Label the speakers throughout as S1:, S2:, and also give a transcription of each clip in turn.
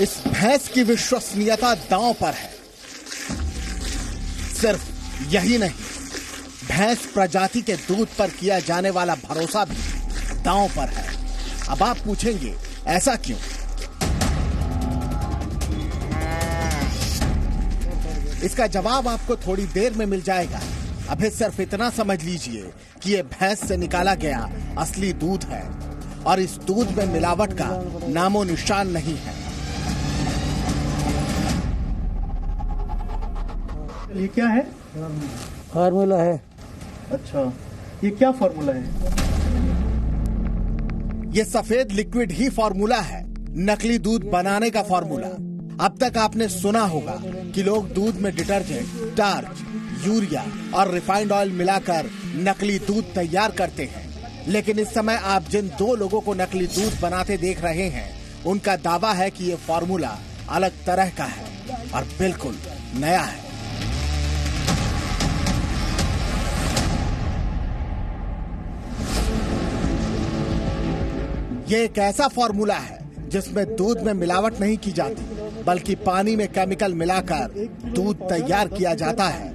S1: इस भैंस की विश्वसनीयता दांव पर है। सिर्फ यही नहीं, भैंस प्रजाति के दूध पर किया जाने वाला भरोसा भी दांव पर है। अब आप पूछेंगे ऐसा क्यों? इसका जवाब आपको थोड़ी देर में मिल जाएगा। अभी सिर्फ इतना समझ लीजिए कि ये भैंस से निकाला गया असली दूध है और इस दूध में मिलावट का नामो निशान नहीं है।
S2: ये क्या है?
S3: फार्मूला है।
S2: अच्छा, ये क्या फार्मूला है?
S1: ये सफेद लिक्विड ही फार्मूला है, नकली दूध बनाने का फार्मूला। अब तक आपने सुना होगा कि लोग दूध में डिटर्जेंट, स्टार्च, यूरिया और रिफाइंड ऑयल मिलाकर नकली दूध तैयार करते हैं। लेकिन इस समय आप जिन दो लोगों को नकली दूध बनाते देख रहे हैं, उनका दावा है कि ये फार्मूला अलग तरह का है और बिल्कुल नया है। ये एक ऐसा फार्मूला है जिसमें दूध में मिलावट नहीं की जाती, बल्कि पानी में केमिकल मिलाकर दूध तैयार किया जाता है।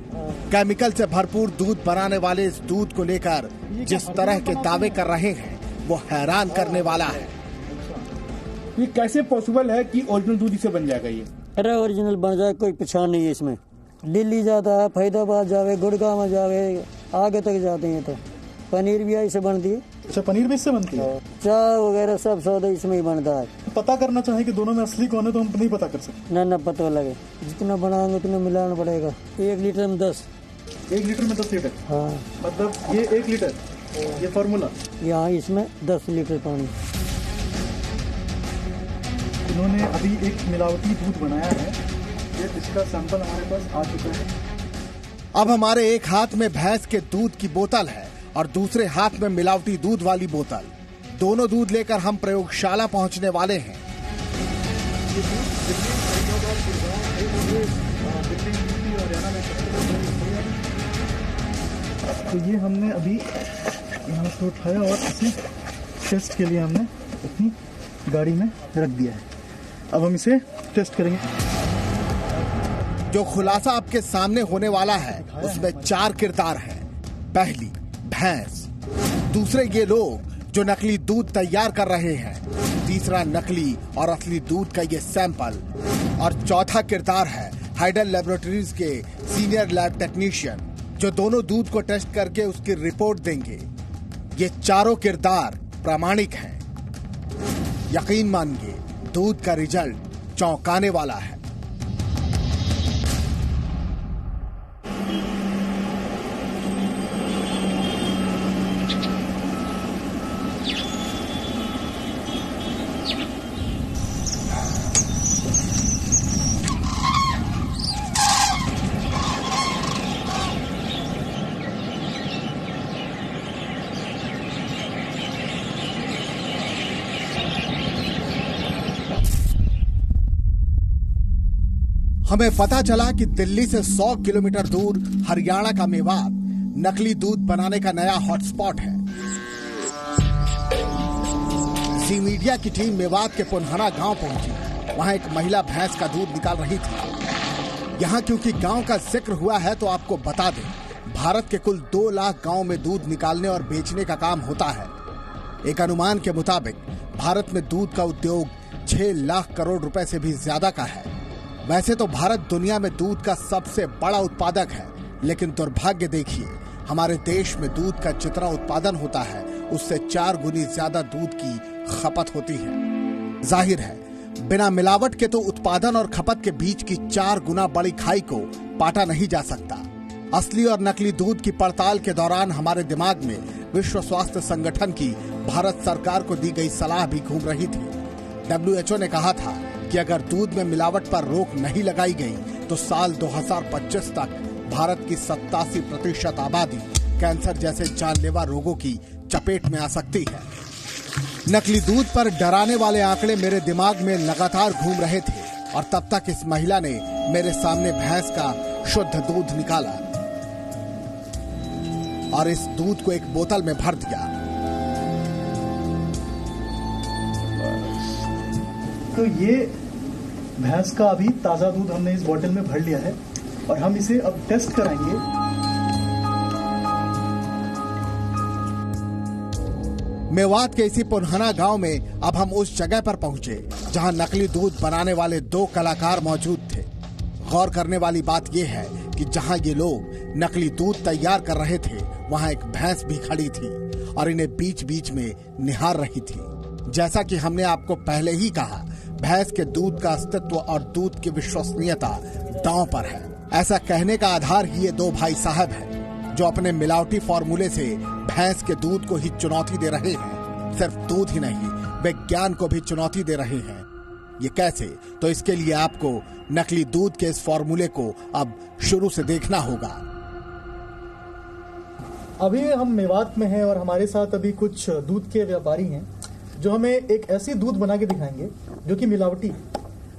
S1: केमिकल से भरपूर दूध बनाने वाले इस दूध को लेकर जिस तरह के दावे कर रहे हैं, वो हैरान करने वाला है।
S2: ये कैसे पॉसिबल है कि ओरिजिनल दूध इसे बन जाएगा? ये
S3: अरे ओरिजिनल बन जाए, कोई पहचान नहीं है इसमें। दिल्ली जाता है, फरीदाबाद जावे, गुड़गांव में जावे, आगे तक जाते हैं। तो पनीर भी ऐसे बनती है।
S2: अच्छा, पनीर भी इससे बनती है?
S3: चाय वगैरह सब सौदा इसमें ही बनता है।
S2: पता करना चाहे कि दोनों में असली कौन है तो हम नहीं पता कर सकते?
S3: ना पता लगे, जितना बनाएंगे उतना मिलाना पड़ेगा। 1 लीटर में 10।
S2: 1 लीटर में 10 लीटर?
S3: हाँ,
S2: मतलब ये 1 लीटर, ये फार्मूला,
S3: यहाँ इसमें 10 लीटर पानी।
S2: इन्होंने अभी एक मिलावटी दूध बनाया है, ये इसका सैंपल हमारे पास आ चुका है।
S1: अब हमारे एक हाथ में भैंस के दूध की बोतल है और दूसरे हाथ में मिलावटी दूध वाली बोतल। दोनों दूध लेकर हम प्रयोगशाला पहुंचने वाले हैं।
S2: तो ये हमने अभी यहाँ से उठाया और इसे टेस्ट के लिए हमने अपनी गाड़ी में रख दिया है। अब हम इसे टेस्ट करेंगे।
S1: जो खुलासा आपके सामने होने वाला है, उसमें 4 किरदार हैं। पहली, भैंस। दूसरे, ये लोग जो नकली दूध तैयार कर रहे हैं। तीसरा, नकली और असली दूध का ये सैंपल। और चौथा किरदार है हाइडल लैबोरेटरीज के सीनियर लैब टेक्नीशियन, जो दोनों दूध को टेस्ट करके उसकी रिपोर्ट देंगे। ये चारों किरदार प्रामाणिक हैं। यकीन मानिए, दूध का रिजल्ट चौंकाने वाला है। हमें पता चला कि दिल्ली से 100 किलोमीटर दूर हरियाणा का मेवात नकली दूध बनाने का नया हॉटस्पॉट है। जी मीडिया की टीम मेवात के पुनहना गांव पहुंची। वहां एक महिला भैंस का दूध निकाल रही थी। यहां क्योंकि गांव का जिक्र हुआ है तो आपको बता दें, भारत के कुल 2 लाख गांव में दूध निकालने और बेचने का काम होता है। एक अनुमान के मुताबिक भारत में दूध का उद्योग 6 लाख करोड़ रुपए से भी ज्यादा का है। वैसे तो भारत दुनिया में दूध का सबसे बड़ा उत्पादक है, लेकिन दुर्भाग्य देखिए, हमारे देश में दूध का जितना उत्पादन होता है, उससे 4 गुनी ज्यादा दूध की खपत होती है। जाहिर है, बिना मिलावट के तो उत्पादन और खपत के बीच की 4 गुना बड़ी खाई को पाटा नहीं जा सकता। असली और नकली दूध की पड़ताल के दौरान हमारे दिमाग में विश्व स्वास्थ्य संगठन की भारत सरकार को दी गई सलाह भी घूम रही थी। WHO ने कहा था कि अगर दूध में मिलावट पर रोक नहीं लगाई गई तो साल 2025 तक भारत की 87% आबादी कैंसर जैसे जानलेवा रोगों की चपेट में आ सकती है। नकली दूध पर डराने वाले आंकड़े मेरे दिमाग में लगातार घूम रहे थे और तब तक इस महिला ने मेरे सामने भैंस का शुद्ध दूध निकाला और इस दूध को एक बोतल में भर दिया।
S2: तो ये भैंस का अभी ताज़ा दूध हमने इस बोतल में भर लिया है और हम इसे अब टेस्ट कराएंगे।
S1: मेवात के इसी पुनहना गांव में अब हम उस जगह पर पहुंचे जहां नकली दूध बनाने वाले 2 कलाकार मौजूद थे। गौर करने वाली बात यह है कि जहां ये लोग नकली दूध तैयार कर रहे थे वहां एक भैंस भी खड़ी थी और इन्हें बीच बीच में निहार रही थी। जैसा कि हमने आपको पहले ही कहा, भैंस के दूध का अस्तित्व और दूध की विश्वसनीयता दांव पर है। ऐसा कहने का आधार ही ये 2 भाई साहब हैं जो अपने मिलावटी फॉर्मूले से भैंस के दूध को ही चुनौती दे रहे हैं। सिर्फ दूध ही नहीं, विज्ञान को भी चुनौती दे रहे हैं। ये कैसे? तो इसके लिए आपको नकली दूध के इस फॉर्मूले को अब शुरू से देखना होगा।
S2: अभी हम मेवात में हैं और हमारे साथ अभी कुछ दूध के व्यापारी हैं जो हमें एक ऐसी दूध बना के दिखाएंगे जो कि मिलावटी है,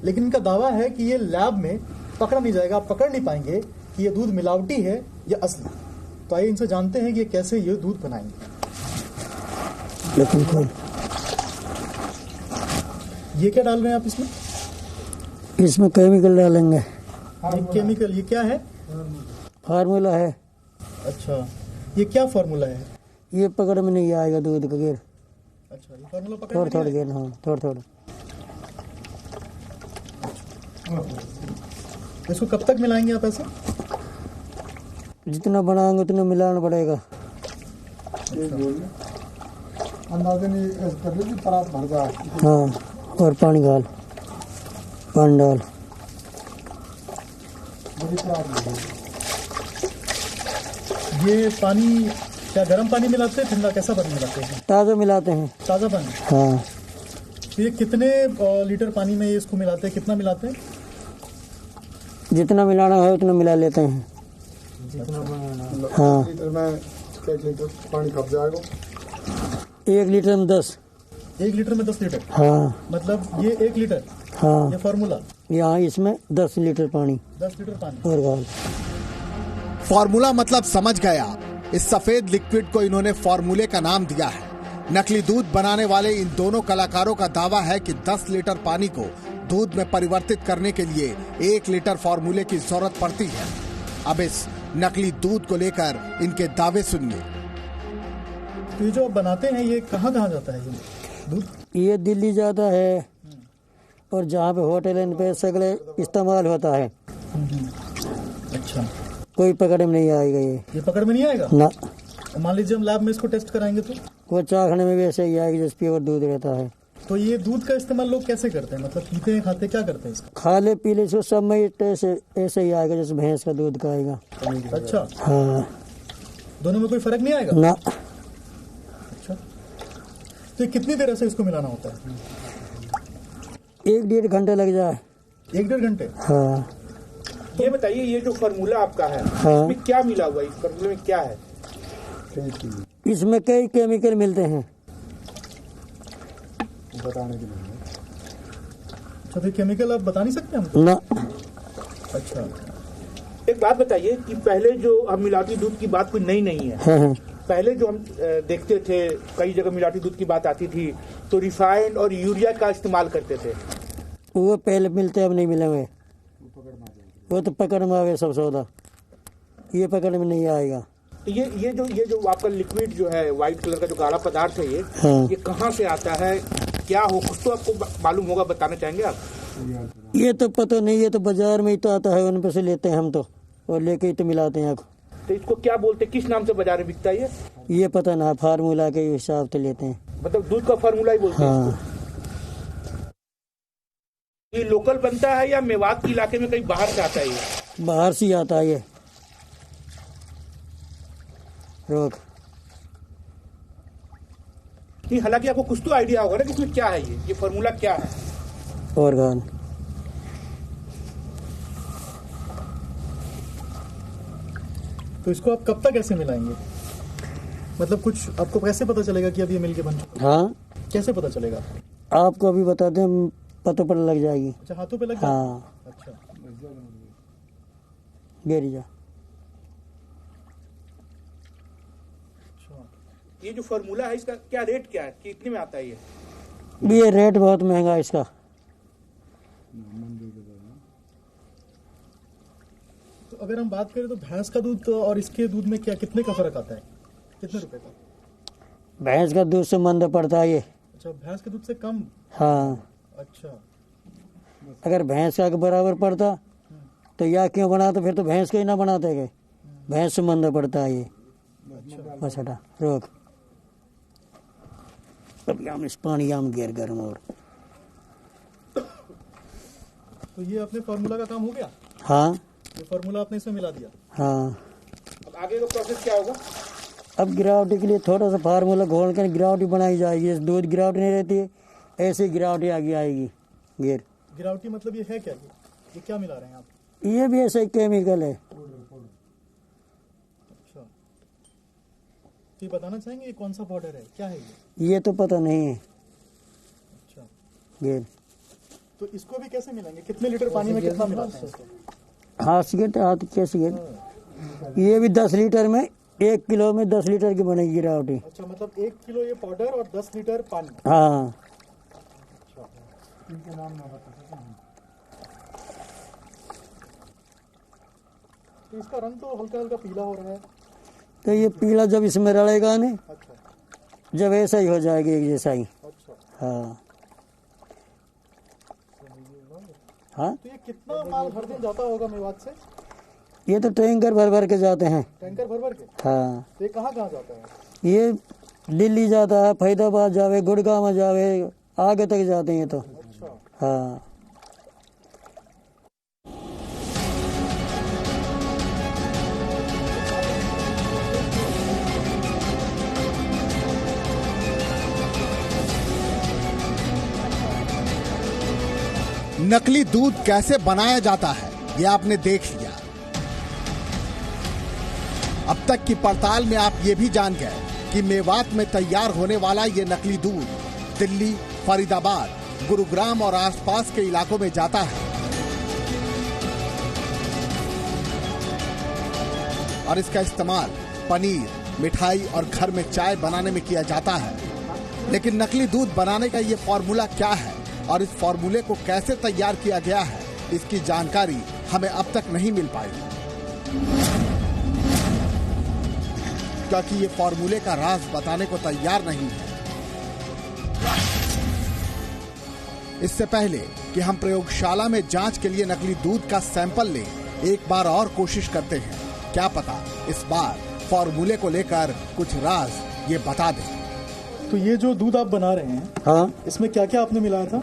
S2: लेकिन इनका दावा है कि ये लैब में पकड़ा नहीं जाएगा, आप पकड़ नहीं पाएंगे कि ये दूध मिलावटी है या असली। तो आइए इनसे जानते हैं कि ये कैसे ये दूध बनाएंगे। ये क्या डाल रहे हैं आप इसमें?
S3: इसमें केमिकल डालेंगे।
S2: ये केमिकल, ये क्या है?
S3: फार्मूला है।
S2: अच्छा, ये क्या फार्मूला है?
S3: ये पकड़ में नहीं आएगा दूध का गिर।
S2: अच्छा, ये फार्मूला पकड़
S3: थोड़ा थोड़ा गिर, हाँ थोड़ा थोड़ा।
S2: इसको कब तक मिलाएंगे आप ऐसे?
S3: जितना बनाएंगे उतना मिलाना पड़ेगा।
S2: अंदाजे नहीं कर लीजिए, परात भर जाए।
S3: हाँ, और पानी डाल, पानी डाल।
S2: ये पानी क्या गर्म पानी मिलाते हैं, ठंडा कैसा पानी मिलाते हैं?
S3: ताज़ा मिलाते हैं।
S2: ताज़ा पानी?
S3: हाँ।
S2: तो ये कितने लीटर पानी में ये इसको मिलाते हैं, कितना मिलाते हैं?
S3: जितना मिलाना है उतना मिला लेते हैं। हाँ।
S2: लीटर में क्या पानी कब जाएगा?
S3: 1 लीटर में 10।
S2: 1 लीटर में 10 लीटर?
S3: हाँ।
S2: मतलब ये 1 लीटर?
S3: हाँ।
S2: ये फार्मूला?
S3: यहाँ इसमें 10 लीटर पानी।
S2: 10 लीटर पानी
S3: और गाल।
S1: फॉर्मूला मतलब समझ गया। इस सफेद लिक्विड को इन्होंने फॉर्मूले का नाम दिया है। नकली दूध बनाने वाले इन दोनों कलाकारों का दावा है कि 10 लीटर पानी को दूध में परिवर्तित करने के लिए 1 लीटर फॉर्मूले की जरूरत पड़ती है। अब इस नकली दूध को लेकर इनके दावे सुनिए।
S2: तो ये जो आप बनाते हैं ये कहाँ कहाँ जाता है ये दूध?
S3: ये दिल्ली जाता है और जहाँ पे होटल इन पे सगले इस्तेमाल होता है।
S2: अच्छा,
S3: कोई पकड़ में नहीं आएगा ये
S2: पकड़ में नहीं आएगा
S3: ना।
S2: मान लीजिए हम लैब में इसको टेस्ट कराएंगे तो
S3: वो चाखने में भी ऐसे ही आएगी जैसे प्योर दूध रहता है।
S2: तो ये दूध का इस्तेमाल लोग कैसे करते हैं, मतलब पीते हैं, खाते, क्या करते हैं इसका?
S3: खा ले पी ले, सब में ऐसे ही आएगा जैसे भैंस का दूध का आएगा।
S2: अच्छा,
S3: हाँ।
S2: दोनों में कोई फर्क नहीं आएगा
S3: ना।
S2: अच्छा, तो ये कितनी देर से इसको मिलाना होता है?
S3: 1-1.5 घंटे लग जाए।
S2: 1-1.5 घंटे?
S3: हाँ।
S4: ये बताइए, ये जो फार्मूला आपका है,
S3: हाँ।
S4: इसमें क्या मिला हुआ है? इस फार्मूले में क्या है?
S3: इसमें कई केमिकल मिलते हैं।
S2: बताने के लिए। अच्छा, तो केमिकल आप बता नहीं सकते हमको?
S3: ना।
S2: अच्छा,
S4: एक बात बताइए कि पहले जो हम मिलावटी दूध की बात कोई नई नहीं है।
S3: हाँ।
S4: पहले जो हम देखते थे, कई जगह मिलावटी दूध की बात आती थी तो रिफाइंड और यूरिया का इस्तेमाल करते थे।
S3: वो पहले मिलते, अब नहीं मिलेंगे। वो तो पकड़ में आवे सब सौदा, ये पकड़ में नहीं आएगा।
S4: तो ये जो आपका लिक्विड जो है, व्हाइट कलर का जो गाढ़ा पदार्थ है,
S3: हाँ।
S4: ये कहाँ से आता है, क्या हो, कुछ तो आपको मालूम होगा, बताना चाहेंगे आप?
S3: ये तो पता नहीं, ये तो बाजार में ही तो आता है, उन पे से लेते हैं हम तो, और लेके ही तो मिलाते हैं।
S4: तो इसको क्या बोलते हैं, किस नाम से बाजार में बिकता है
S3: ये पता ना, फार्मूला के हिसाब से लेते हैं।
S4: मतलब दूध का फार्मूला ही बोलते हैं
S3: हाँ।
S4: इसको? ये लोकल बनता है या मेवात के इलाके में कहीं बाहर से आता है? ये
S3: बाहर से ही आता है ये। रोक।
S4: नहीं, हालांकि आपको कुछ तो आइडिया होगा ना कि इसमें क्या है, ये फार्मूला क्या है?
S3: ऑर्गन।
S2: तो इसको आप कब तक ऐसे मिलाएंगे? मतलब कुछ आपको कैसे पता चलेगा कि अब ये मिल के बन चुका?
S3: हाँ।
S2: कैसे पता चलेगा?
S3: आपको अभी बता दें, पता पर लग जाएगी।
S2: अच्छा, हाथों पे लग जाए?
S3: हाँ।
S2: अच्छा,
S3: गेरी जा।
S4: ये जो फार्मूला है इसका क्या रेट क्या है, कितने में आता है ये?
S3: ये रेट बहुत महंगा है इसका।
S2: तो अगर हम बात करें तो भैंस का दूध और इसके दूध में क्या कितने का फर्क आता है, कितने रुपए का?
S3: भैंस का दूध से मंदा पड़ता है ये।
S2: अच्छा, भैंस के दूध से कम?
S3: हाँ,
S2: अच्छा।
S3: अगर भैंस का बराबर पड़ता तो या क्यों बनाते, फिर तो भैंस का ही ना बनाते गए। भैंस से मंदा पड़ता है ये। बस हटा रोक। अभी हम इस पानी आम गिर गर्म और
S2: तो ये अपने फार्मूला का काम हो गया?
S3: हाँ,
S2: ये फार्मूला आपने इसमें मिला दिया?
S3: हाँ।
S4: अब आगे का प्रोसेस क्या होगा?
S3: अब गिरावटी के लिए थोड़ा सा फार्मूला घोल कर गिरावटी बनाई जाएगी। जैसे दूध गिरावटी नहीं रहती है, ऐसी गिरावटी आगे आएगी। गिर
S2: गिरावटी मतलब ये है क्या? ये क्या मिला रहे हैं आप?
S3: ये भी ऐसा ही केमिकल है।
S2: अच्छा, तो ये बताना चाहेंगे ये कौन सा पाउडर है, क्या है ये?
S3: ये तो पता नहीं है।
S2: अच्छा,
S3: गिर
S2: तो इसको भी कैसे मिलाएंगे? कितने लीटर पानी में कितना मिलाते हैं इसको?
S3: हाथ कैसे गिर। ये भी 10 लीटर में 1 किलो में 10 लीटर की बनेगी गिरावटी।
S2: अच्छा, मतलब 1 किलो ये पाउडर और 10 लीटर पानी।
S3: हाँ।
S2: तो इसका रंग तो हल्का हल्का पीला हो रहा है।
S3: तो ये पीला जब इसमें रलेगा नहीं,
S2: अच्छा
S3: जब ऐसा ही हो जाएगा एक जैसा ही।
S2: अच्छा।
S3: हाँ हाँ।
S2: तो ये कितना माल हर दिन जाता होगा मेवात से?
S3: ये तो टैंकर भर भर के जाते हैं।
S2: टैंकर भर भर के?
S3: हाँ।
S2: तो ये कहाँ कहाँ जाता है?
S3: ये दिल्ली जाता है, फरीदाबाद जावे, गुड़गांव जावे, आगे तक जाते हैं। तो
S2: अच्छा।
S3: हाँ।
S1: नकली दूध कैसे बनाया जाता है ये आपने देख लिया। अब तक की पड़ताल में आप ये भी जान गए कि मेवात में तैयार होने वाला ये नकली दूध दिल्ली, फरीदाबाद, गुरुग्राम और आसपास के इलाकों में जाता है और इसका इस्तेमाल पनीर, मिठाई और घर में चाय बनाने में किया जाता है। लेकिन नकली दूध बनाने का ये फॉर्मूला क्या है और इस फॉर्मूले को कैसे तैयार किया गया है, इसकी जानकारी हमें अब तक नहीं मिल पाई, क्योंकि ये फॉर्मूले का राज बताने को तैयार नहीं है। इससे पहले कि हम प्रयोगशाला में जांच के लिए नकली दूध का सैंपल लें, एक बार और कोशिश करते हैं। क्या पता इस बार फॉर्मूले को लेकर कुछ राज ये बता दें।
S2: तो ये जो दूध आप बना रहे हैं,
S3: हाँ,
S2: इसमें क्या क्या आपने मिलाया था?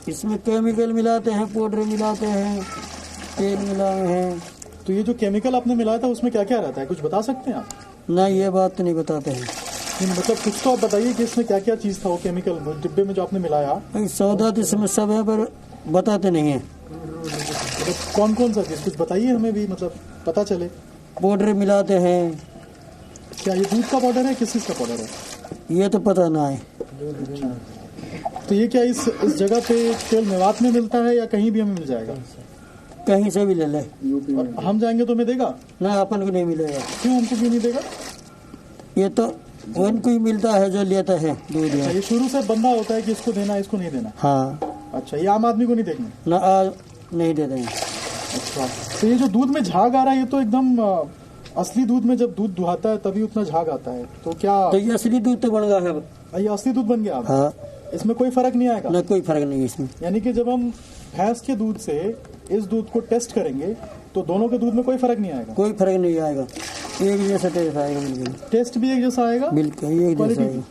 S3: इसमें केमिकल मिलाते हैं, पाउडर मिलाते हैं, तेल मिलाए हैं।
S2: तो ये जो केमिकल आपने मिलाया था उसमें क्या क्या रहता है, कुछ बता सकते हैं आप?
S3: नहीं, ये बात तो नहीं बताते हैं।
S2: मतलब कुछ तो आप बताइए कि इसमें क्या क्या चीज था वो केमिकल डिब्बे में जो आपने मिलाया।
S3: भाई सौदा तो इसमें सब है पर बताते नहीं है।
S2: मतलब कौन कौन सा चीज कुछ बताइए हमें भी, मतलब पता चले।
S3: पाउडर मिलाते हैं।
S2: क्या ये दूध का पाउडर है, किस चीज का पाउडर है?
S3: ये तो पता ना है।
S2: तो ये क्या इस जगह पे केवल मेवात में मिलता है या कहीं भी हमें मिल जाएगा?
S3: कहीं से भी ले ले।
S2: और हम जाएंगे तो हमें देगा
S3: ना, अपन को नहीं मिलेगा।
S2: क्यों, हमको क्यों नहीं देगा?
S3: ये तो उनको ही मिलता है जो लेता है दूध।
S2: ये शुरू से बंदा होता है कि इसको देना इसको नहीं देना?
S3: हाँ।
S2: अच्छा, ये आम आदमी को नहीं देखना?
S3: ना, आज नहीं देते हैं।
S2: अच्छा, तो ये जो दूध में झाग आ रहा है ये तो एकदम असली दूध में जब दूध दुहाता है तभी उतना झाग आता है, तो क्या
S3: तो ये असली दूध तो बन गया है।
S2: ये असली दूध बन गया अब?
S3: हाँ।
S2: इसमें कोई फर्क नहीं आएगा?
S3: ना, कोई फर्क नहीं है इसमें।
S2: यानी कि जब हम भैंस के दूध से इस दूध को टेस्ट करेंगे तो दोनों के दूध में कोई फर्क नहीं आएगा?
S3: कोई फर्क नहीं आएगा, एक जैसा टेस्ट आएगा। बिल्कुल
S2: टेस्ट भी एक जैसा आएगा?
S3: बिल्कुल एक जैसा आएगा।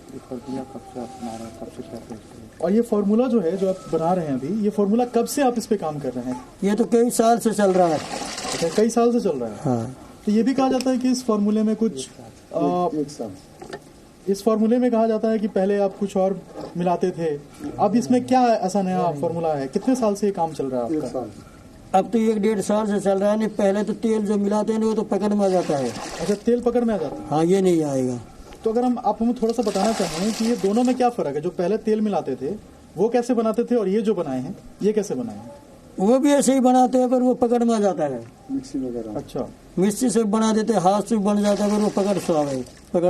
S2: और ये फॉर्मूला जो है जो आप बना रहे हैं अभी, ये फॉर्मूला कब से आप इस पे काम कर रहे हैं?
S3: ये तो कई साल से चल रहा है।
S2: अच्छा, कई साल से चल रहा है।
S3: हाँ।
S2: तो ये भी कहा जाता है कि इस फॉर्मूले में कुछ इस फॉर्मूले में कहा जाता है कि पहले आप कुछ और मिलाते थे, अब इसमें क्या ऐसा नया फॉर्मूला है? कितने साल से ये काम चल रहा है आपका?
S3: अब तो 1-1.5 साल से चल रहा है। नहीं, पहले तो तेल जो मिलाते हैं वो तो पकड़ में आ जाता है।
S2: अच्छा, तेल पकड़ में आ जाता है?
S3: हाँ, ये नहीं आएगा।
S2: तो अगर आप हमें थोड़ा सा बताना चाहें कि ये दोनों में क्या फर्क है? जो पहले तेल मिलाते थे वो कैसे बनाते थे और ये जो बनाए हैं ये कैसे बनाए हैं?
S3: वो भी ऐसे ही बनाते हैं पर वो पकड़ में आ जाता है।
S2: मिक्सी वगैरह? अच्छा,
S3: मिक्सी से बना देते, हाथ से बन जाता है पर वो पकड़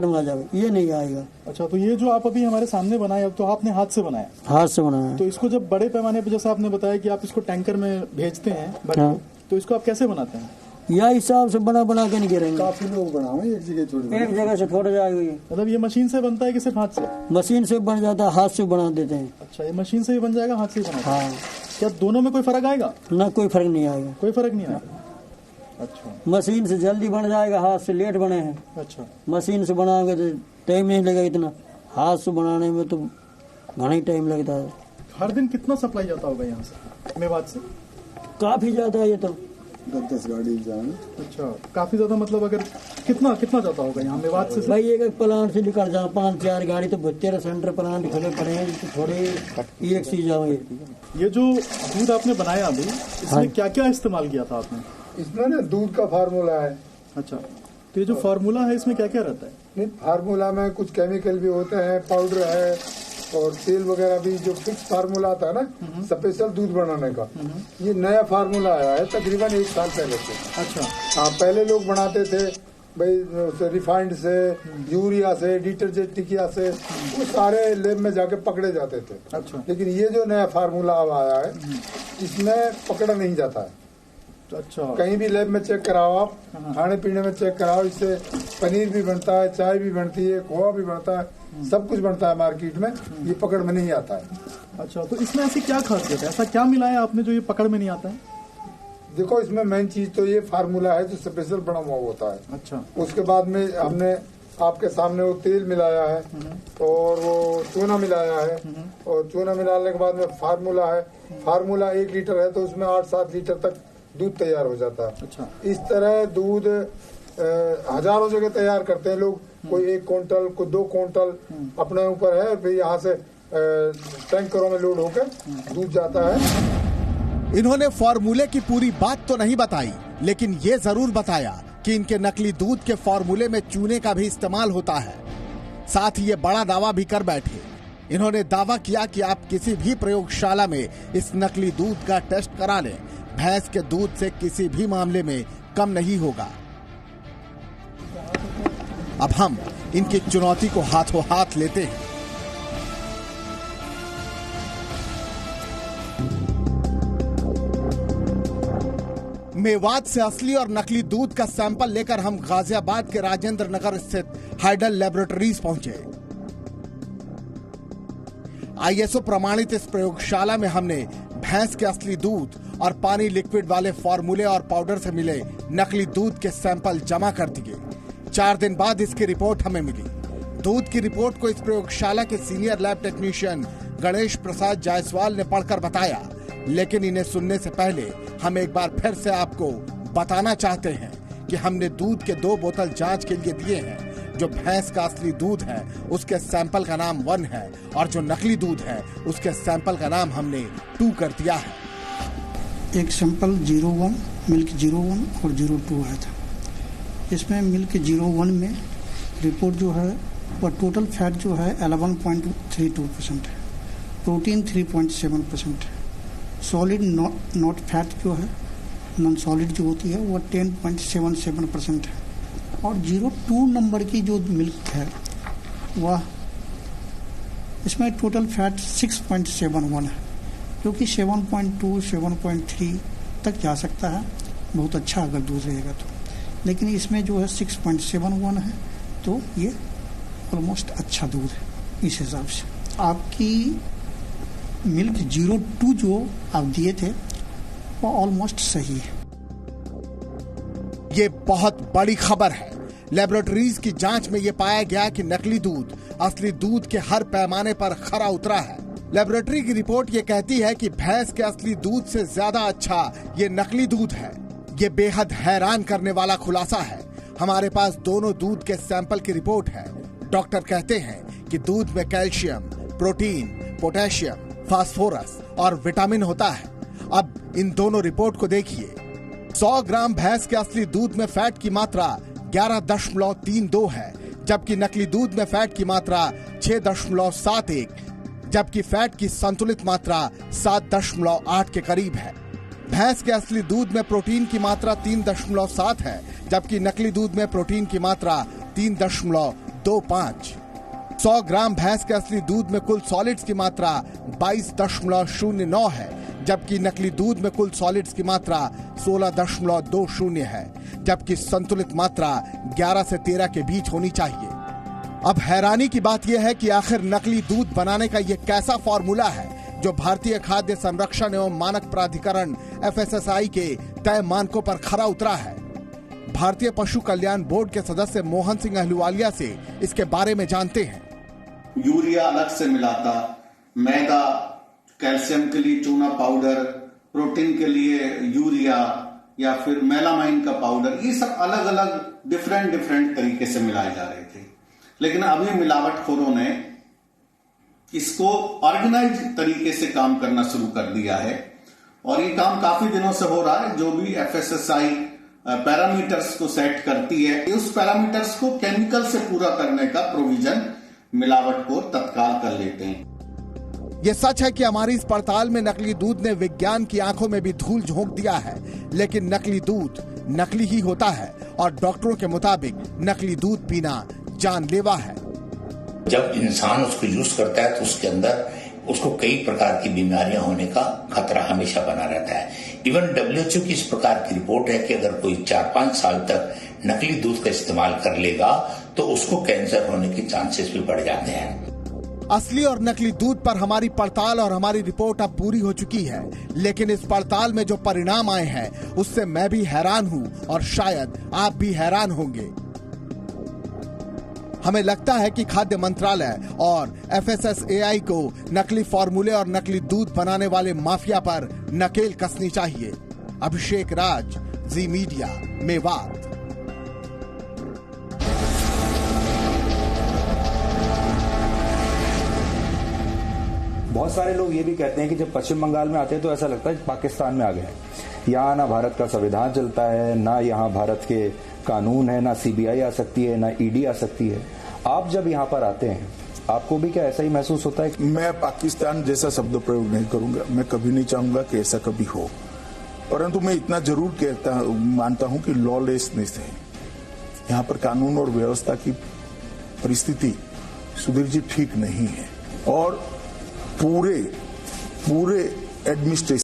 S3: में आ जाए, ये नहीं आएगा।
S2: अच्छा, तो ये जो आप अभी हमारे सामने बनाए, अब तो आपने हाथ से बनाया?
S3: हाथ से बनाया।
S2: तो इसको जब बड़े पैमाने पर, जैसे आपने बताया कि आप इसको टैंकर में भेजते हैं
S3: हाँ।
S2: तो इसको आप कैसे बनाते हैं?
S3: यह हिसाब से बना बना के नहीं गिरेंगे।
S5: काफी लोग बनाओ एक जगह छोड़
S3: एक जगह से थोड़ा जाएगा ये।
S2: मतलब ये मशीन से बनता है कि सिर्फ हाथ से?
S3: मशीन से बन जाता है, हाथ से बना देते हैं।
S2: अच्छा, ये मशीन से भी बन जाएगा, हाथ से भी बना?
S3: हाँ।
S2: क्या दोनों में कोई फर्क आएगा?
S3: ना, कोई फर्क नहीं आएगा।
S2: कोई फर्क नहीं आएगा। अच्छा,
S3: मशीन से जल्दी बन जाएगा, हाथ से लेट बने हैं।
S2: अच्छा,
S3: मशीन से बनाओगे तो टाइम नहीं लगेगा इतना, हाथ से बनाने में तो घना ही टाइम लगता है।
S2: हर दिन कितना सप्लाई जाता होगा यहाँ से मेवात से?
S3: काफी ज्यादा है ये तो,
S5: 10 गाड़ी जाए।
S2: अच्छा, काफी ज्यादा। मतलब अगर कितना जाता होगा यहाँ मेवात से?
S3: भाई एक प्लांट से निकल जाओ 5-4 गाड़ी तो 13 सेंटर प्लांट खुले पड़े हैं, तो थोड़े एक सी जाओगे।
S2: ये जो दूध आपने बनाया अभी, इसमें क्या क्या इस्तेमाल किया था आपने?
S5: इसमें ना दूध का फार्मूला है।
S2: अच्छा, तो ये जो फार्मूला है इसमें क्या क्या रहता है?
S5: नहीं, फार्मूला में कुछ केमिकल भी होते हैं, पाउडर है और तेल वगैरह भी। जो फिक्स फार्मूला आता है ना स्पेशल दूध बनाने का, ये नया फार्मूला आया है तकरीबन 1 साल पहले से।
S2: अच्छा।
S5: हाँ, पहले लोग बनाते थे भाई रिफाइंड से, यूरिया से, डिटर्जेंट टिकिया से, वो सारे लैब में जाके पकड़े जाते थे।
S2: अच्छा।
S5: लेकिन ये जो नया फार्मूला अब आया है, इसमें पकड़ा नहीं जाता है।
S2: अच्छा,
S5: कहीं भी लैब में चेक कराओ आप, खाने पीने में चेक कराओ, इससे पनीर भी बनता है, चाय भी बनती है, खोआ भी बनता है, सब कुछ बनता है मार्केट में, ये पकड़ में नहीं आता है।
S2: अच्छा, तो इसमें ऐसी क्या खासियत है, ऐसा क्या मिलाया आपने जो ये पकड़ में नहीं आता है?
S5: देखो, इसमें मेन चीज तो ये फार्मूला है जो स्पेशल बना हुआ होता है।
S2: अच्छा।
S5: उसके बाद में हमने आपके सामने वो तेल मिलाया है और वो चूना मिलाया है, और चूना मिलाने के बाद में फार्मूला है। फार्मूला 1 लीटर है तो उसमें 8-7 लीटर तक दूध तैयार हो जाता है।
S2: अच्छा।
S5: इस तरह दूध हजारों जगह तैयार करते हैं लोग, कोई 1 क्विंटल, कोई 2 क्विंटल, अपने ऊपर है। फिर यहाँ से टैंकरों में लोड होकर दूध जाता है।
S1: इन्होंने फॉर्मूले की पूरी बात तो नहीं बताई, लेकिन ये जरूर बताया कि इनके नकली दूध के फॉर्मूले में चूने का भी इस्तेमाल होता है। साथ ही ये बड़ा दावा भी कर बैठे। इन्होंने दावा किया कि आप किसी भी प्रयोगशाला में इस नकली दूध का टेस्ट करा लें, भैंस के दूध से किसी भी मामले में कम नहीं होगा। अब हम इनकी चुनौती को हाथों हाथ लेते हैं। मेवात से असली और नकली दूध का सैंपल लेकर हम गाजियाबाद के राजेंद्र नगर स्थित हाइडल लैबोरेटरीज पहुंचे। ISO प्रमाणित इस प्रयोगशाला में हमने भैंस के असली दूध और पानी लिक्विड वाले फॉर्मूले और पाउडर से मिले नकली दूध के सैंपल जमा कर दिए। 4 दिन बाद इसकी रिपोर्ट हमें मिली। दूध की रिपोर्ट को इस प्रयोगशाला के senior lab technician Ganesh Prasad Jaiswal ने पढ़कर बताया, लेकिन इन्हें सुनने से पहले हम एक बार फिर से आपको बताना चाहते हैं कि हमने दूध के 2 बोतल जांच के लिए दिए हैं। जो भैंस का असली दूध है उसके सैंपल का नाम 1 है और जो नकली दूध है उसके सैंपल का नाम हमने 2 कर दिया है।
S6: एक सैंपल 01 मिल्क 01 और 02 आया था। इसमें मिल्क 01 में रिपोर्ट जो है वह टोटल फैट जो है 11.32% है, प्रोटीन 3.7% है, सॉलिड नॉट फैट जो है नॉन सॉलिड जो होती है वह 10.77% है, और 02 नंबर की जो मिल्क है वह इसमें टोटल फैट 6.71 है, जो कि 7.2 7.3 तक जा सकता है, बहुत अच्छा अगर दूध रहेगा तो। लेकिन इसमें जो है 6.71 है, तो ये ऑलमोस्ट अच्छा दूध है। इस हिसाब से आपकी मिल्क 02 जो आप दिए थे वो ऑलमोस्ट सही है।
S1: ये बहुत बड़ी खबर है। लैबोरेटरीज की जांच में ये पाया गया कि नकली दूध असली दूध के हर पैमाने पर खरा उतरा है। लैबोरेटरी की रिपोर्ट ये कहती है कि भैंस के असली दूध से ज्यादा अच्छा ये नकली दूध है। ये बेहद हैरान करने वाला खुलासा है। हमारे पास दोनों दूध के सैंपल की रिपोर्ट है। डॉक्टर कहते हैं कि दूध में कैल्शियम, प्रोटीन, पोटेशियम, फास्फोरस और विटामिन होता है। अब इन दोनों रिपोर्ट को देखिए। 100 ग्राम भैंस के असली दूध में फैट की मात्रा 11.32 है, जबकि नकली दूध में फैट की मात्रा 6.71, जबकि फैट की संतुलित मात्रा 7.8 के करीब है। भैंस के असली दूध में प्रोटीन की मात्रा 3.7 है, जबकि नकली दूध में प्रोटीन की मात्रा 3.25। 100 ग्राम भैंस के असली दूध में कुल सॉलिड्स की मात्रा 22.09 है, जबकि नकली दूध में कुल सॉलिड्स की मात्रा 16.20 है, जबकि संतुलित मात्रा 11 से 13 के बीच होनी चाहिए। अब हैरानी की बात यह है कि आखिर नकली दूध बनाने का यह कैसा फॉर्मूला है जो भारतीय खाद्य संरक्षण एवं मानक प्राधिकरण FSSAI के तय मानकों पर खरा उतरा है। भारतीय पशु कल्याण बोर्ड के सदस्य मोहन सिंह अहलूवालिया से इसके बारे में जानते हैं।
S7: यूरिया अलग से मिलाता, मैदा, कैल्शियम के लिए चूना पाउडर, प्रोटीन के लिए यूरिया या फिर मेलामाइन का पाउडर, ये सब अलग अलग डिफरेंट तरीके से मिलाए जा रहे थे। लेकिन अभी मिलावटखोरों ने इसको ऑर्गेनाइज तरीके से काम करना शुरू कर दिया है और ये काम काफी दिनों से हो रहा है। जो भी FSSAI पैरामीटर्स को सेट करती है, उस पैरामीटर्स को केमिकल से पूरा करने का प्रोविजन मिलावटखोर तत्काल कर लेते हैं।
S1: ये सच है कि हमारी इस पड़ताल में नकली दूध ने विज्ञान की आंखों में भी धूल झोंक दिया है, लेकिन नकली दूध नकली ही होता है और डॉक्टरों के मुताबिक नकली दूध पीना जानलेवा है।
S8: जब इंसान उसको यूज करता है तो उसके अंदर उसको कई प्रकार की बीमारियां होने का खतरा हमेशा बना रहता है। इवन WHO की इस प्रकार की रिपोर्ट है कि अगर कोई 4-5 साल तक नकली दूध का इस्तेमाल कर लेगा तो उसको कैंसर होने के चांसेस भी बढ़ जाते हैं।
S1: असली और नकली दूध पर हमारी पड़ताल और हमारी रिपोर्ट अब पूरी हो चुकी है, लेकिन इस पड़ताल में जो परिणाम आए हैं उससे मैं भी हैरान हूं और शायद आप भी हैरान होंगे। हमें लगता है कि खाद्य मंत्रालय और FSSAI को नकली फॉर्मूले और नकली दूध बनाने वाले माफिया पर नकेल कसनी चाहिए। अभिषेक राज, जी मीडिया, मेवात।
S9: बहुत सारे लोग ये भी कहते हैं कि जब पश्चिम बंगाल में आते हैं तो ऐसा लगता है पाकिस्तान में आ गए हैं। यहाँ ना भारत का संविधान चलता है, ना यहाँ भारत के कानून है, ना CBI आ सकती है, ना ED आ सकती है। आप जब यहाँ पर आते हैं आपको भी क्या ऐसा ही महसूस होता है?
S10: मैं पाकिस्तान जैसा शब्द प्रयोग नहीं करूंगा, मैं कभी नहीं चाहूंगा कि ऐसा कभी हो, परंतु मैं इतना जरूर मानता हूं कि लॉलेसनेस है यहाँ पर। कानून और व्यवस्था की परिस्थिति सुधीर जी ठीक नहीं है और पूरे एडमिनिस्ट्रेशन